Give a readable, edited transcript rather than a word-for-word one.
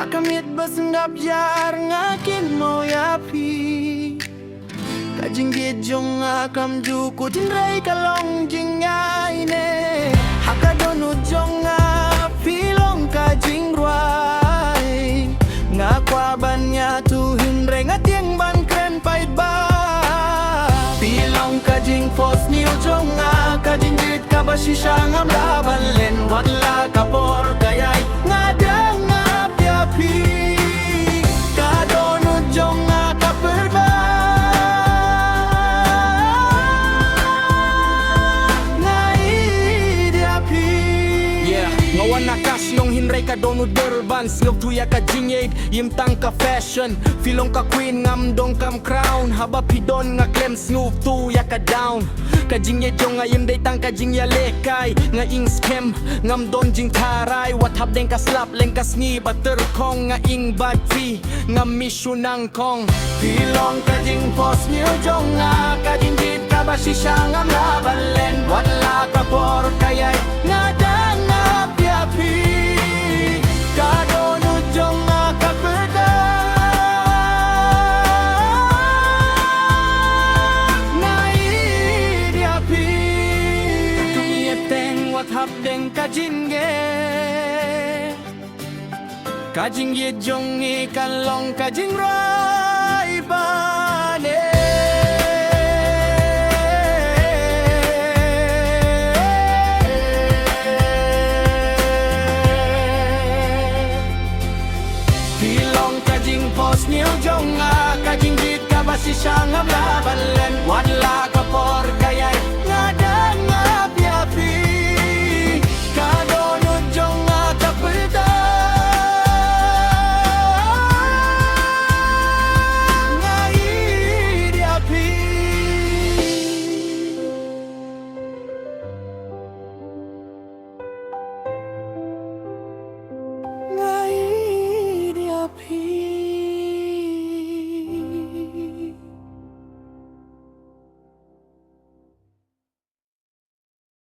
Kakamit basendap yar ngakin mo yapi Kajinggit jong akam juku tindray kalong jingay ne Hakadonut jong pilong kajing ruay Nga kwaban niya tuhin re nga tiang ban kren pait ba Pilong kajing pos niyo jong kajinggit kabasi siya nga laban len Wadla kapor kayay nga dang api Kadonut jong kaperba Nga idiapi Ngawan nakas nung hinray ka donut derban Silog tuya ka jingade, yimtang ka fashion Filong ka queen, ngamdong kam crown Haba pidon nga klem smooth tuya ka down Kajingye jong ngayon day tang kajingya lekay Nga ing scam, ngamdon jing taray Wathap den ka slap, leng ka sngi Bater kong nga ing bad fee Nga misyo ng kong Filong kajing pos niyo jong kajinggit ka ba si siya nga mlabalen Wala ka por kayay nga dang api-api Kadonut jong kaperda Nga idiapi Tumiyeteng wathap deng kajingge Kajingye jong ikalong kajing rai bane Pilong kajing pos niyo jong kajinggit kabasi siya nga laban len Wadla